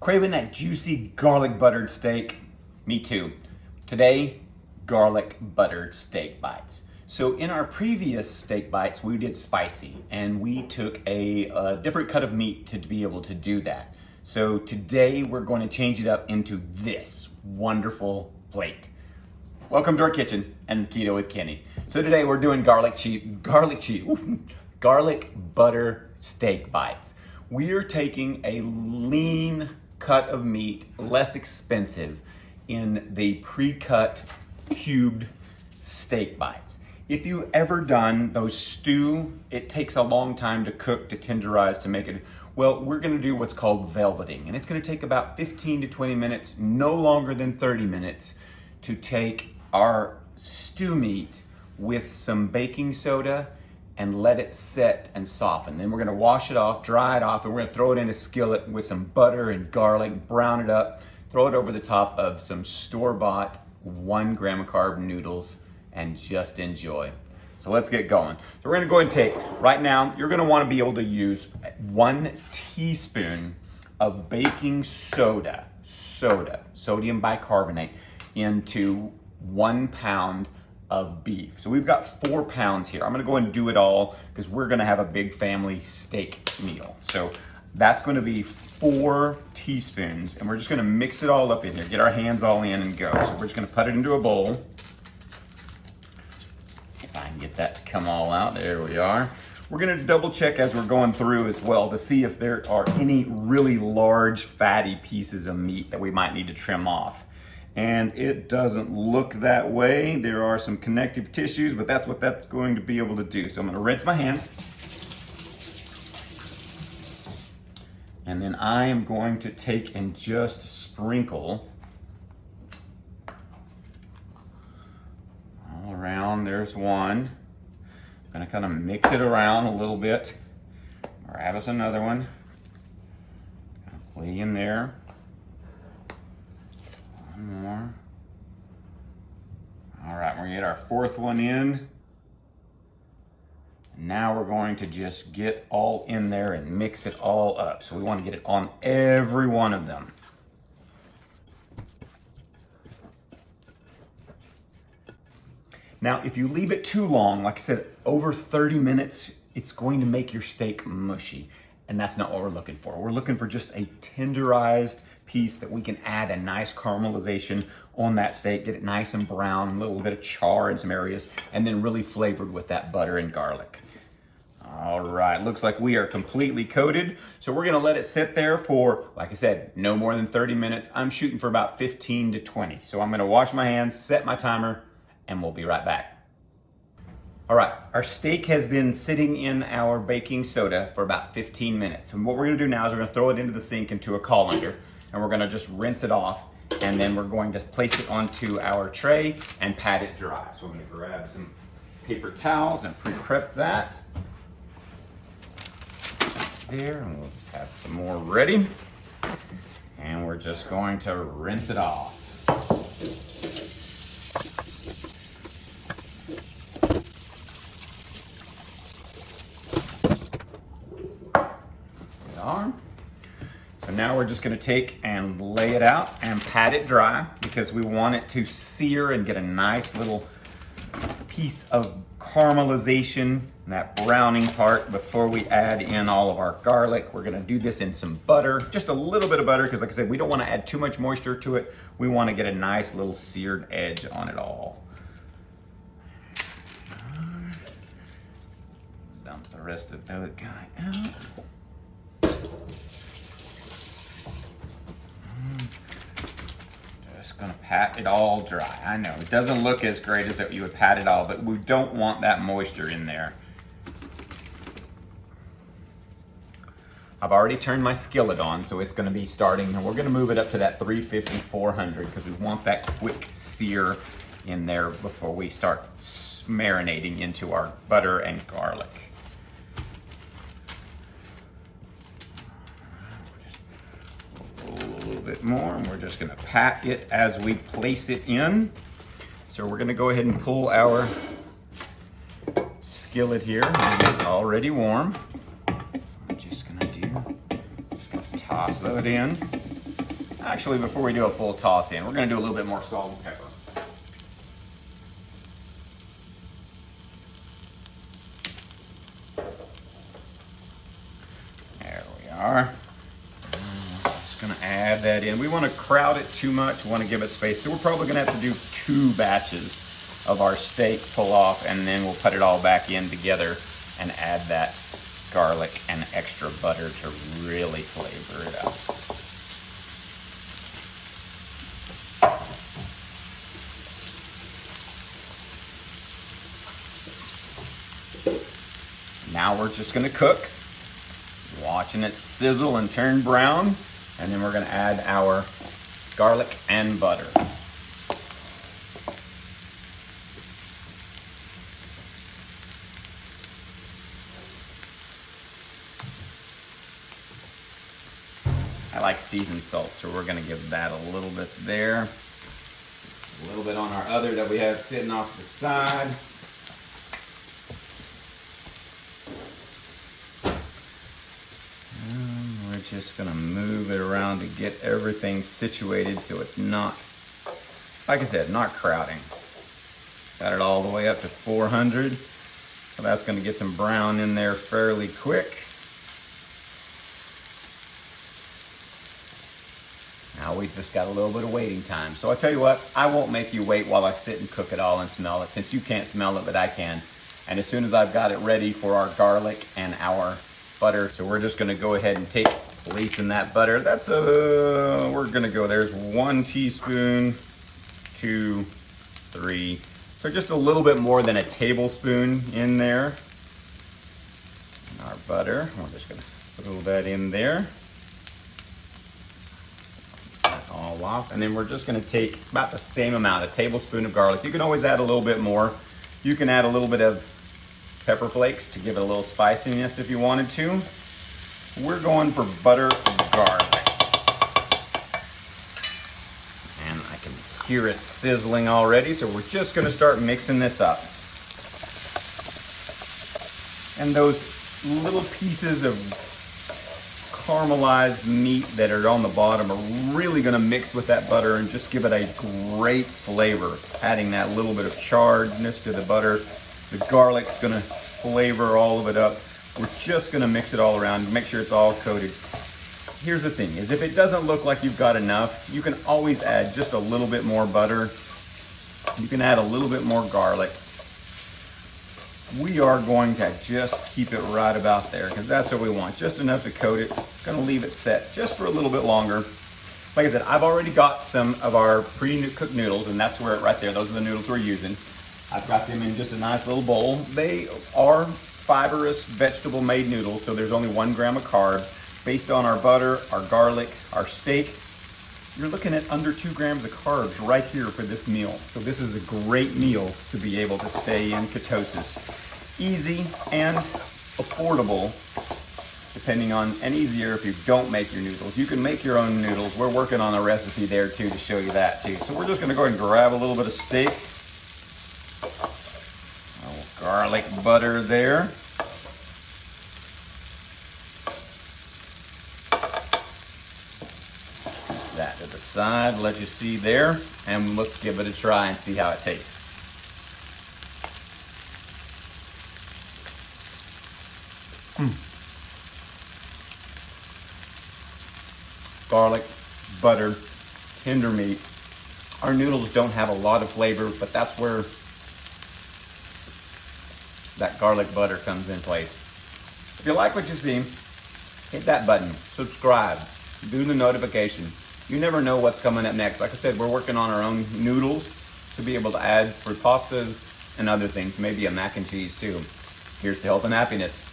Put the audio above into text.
Craving that juicy garlic buttered steak? Me too. Today, garlic buttered steak bites. So in our previous steak bites, we did spicy and we took a different cut of meat to be able to do that. So today we're going to change it up into this wonderful plate. Welcome to our kitchen and Keto with Kenny. So today we're doing garlic butter steak bites. We are taking a lean cut of meat, less expensive, in the pre-cut cubed steak bites. If you've ever done those stew, it takes a long time to cook, to tenderize, to make it. Well, we're gonna do what's called velveting, and it's gonna take about 15 to 20 minutes, no longer than 30 minutes, to take our stew meat with some baking soda and let it set and soften. Then we're gonna wash it off, dry it off, and we're gonna throw it in a skillet with some butter and garlic, brown it up, throw it over the top of some store-bought 1 gram of carb noodles, and just enjoy. So let's get going. So we're gonna go ahead and take, right now, you're gonna wanna be able to use 1 teaspoon of baking soda, sodium bicarbonate, into 1 pound of beef. So we've got 4 pounds here. I'm gonna go and do it all because we're gonna have a big family steak meal. So that's gonna be 4 teaspoons, and we're just gonna mix it all up in here, get our hands all in and go. So we're just gonna put it into a bowl. If I can get that to come all out, there we are. We're gonna double check as we're going through as well to see if there are any really large fatty pieces of meat that we might need to trim off. And it doesn't look that way. There are some connective tissues, but that's what that's going to be able to do. So I'm gonna rinse my hands. And then I am going to take and just sprinkle all around. There's one. I'm gonna kind of mix it around a little bit. Grab us another one. Lay in there. One more. All right, we're gonna get our 4th one in. Now we're going to just get all in there and mix it all up. So we want to get it on every one of them. Now, if you leave it too long, like I said, over 30 minutes, it's going to make your steak mushy. And that's not what we're looking for. We're looking for just a tenderized piece that we can add a nice caramelization on that steak, get it nice and brown, a little bit of char in some areas, and then really flavored with that butter and garlic. All right, looks like we are completely coated. So we're gonna let it sit there for, like I said, no more than 30 minutes. I'm shooting for about 15 to 20. So I'm gonna wash my hands, set my timer, and we'll be right back. All right, our steak has been sitting in our baking soda for about 15 minutes. And what we're gonna do now is we're gonna throw it into the sink into a colander, and we're gonna just rinse it off, and then we're going to place it onto our tray and pat it dry. So I'm gonna grab some paper towels and pre-prep that. There, and we'll just have some more ready. And we're just going to rinse it off. So now we're just gonna take and lay it out and pat it dry because we want it to sear and get a nice little piece of caramelization, that browning part, before we add in all of our garlic. We're gonna do this in some butter, just a little bit of butter, because like I said, we don't wanna add too much moisture to it. We wanna get a nice little seared edge on it all. Dump the rest of the guy out. Just gonna pat it all dry. I know it doesn't look as great as if you would pat it all, but we don't want that moisture in there. I've already turned my skillet on, so it's gonna be starting, and we're gonna move it up to that 350, 400, because we want that quick sear in there before we start marinating into our butter and garlic. A little bit more, and we're just gonna pat it as we place it in. So we're gonna go ahead and pull our skillet here. It is already warm. I'm just gonna toss that in. Actually, before we do a full toss in, we're gonna do a little bit more salt and pepper. There we are. Just gonna add that in. We wanna crowd it too much, we wanna give it space. So we're probably gonna have to do 2 batches of our steak pull off, and then we'll put it all back in together and add that garlic and extra butter to really flavor it up. Now we're just gonna cook, watching it sizzle and turn brown, and then we're gonna add our garlic and butter. I like seasoned salt, so we're gonna give that a little bit there. A little bit on our other that we have sitting off the side. We're just gonna move it around to get everything situated so it's not, like I said, not crowding. Got it all the way up to 400. So that's gonna get some brown in there fairly quick. Now we've just got a little bit of waiting time. So I tell you what, I won't make you wait while I sit and cook it all and smell it, since you can't smell it, but I can. And as soon as I've got it ready for our garlic and our butter, so we're just gonna go ahead and place in that butter. That's we're gonna go, there's 1 teaspoon, 2, 3. So just a little bit more than a tablespoon in there. And our butter, we're just gonna throw that in there. All off, and then we're just going to take about the same amount, a tablespoon of garlic. You can always add a little bit more. You can add a little bit of pepper flakes to give it a little spiciness if you wanted to. We're going for butter and garlic, and I can hear it sizzling already, so we're just going to start mixing this up. And those little pieces of caramelized meat that are on the bottom are really going to mix with that butter and just give it a great flavor, adding that little bit of charredness to the butter. The garlic's going to flavor all of it up. We're just going to mix it all around, make sure it's all coated. Here's the thing, is if it doesn't look like you've got enough, you can always add just a little bit more butter. You can add a little bit more garlic. We are going to just keep it right about there, because that's what we want, just enough to coat it. Gonna leave it set just for a little bit longer. Like I said, I've already got some of our pre-cooked noodles, and that's where right there, those are the noodles we're using. I've got them in just a nice little bowl. They are fibrous vegetable made noodles, so there's only 1 gram of carb. Based on our butter, our garlic, our steak, you're looking at under 2 grams of carbs right here for this meal. So this is a great meal to be able to stay in ketosis. Easy and affordable, depending on, and easier if you don't make your noodles. You can make your own noodles. We're working on a recipe there too to show you that too. So we're just gonna go ahead and grab a little bit of steak. A little garlic butter there. That to the side, let you see there, and let's give it a try and see how it tastes. Garlic, butter, tender meat. Our noodles don't have a lot of flavor, but that's where that garlic butter comes in place. If you like what you see, hit that button, subscribe, do the notification. You never know what's coming up next. Like I said, we're working on our own noodles to be able to add for pastas and other things, maybe a mac and cheese too. Here's to health and happiness.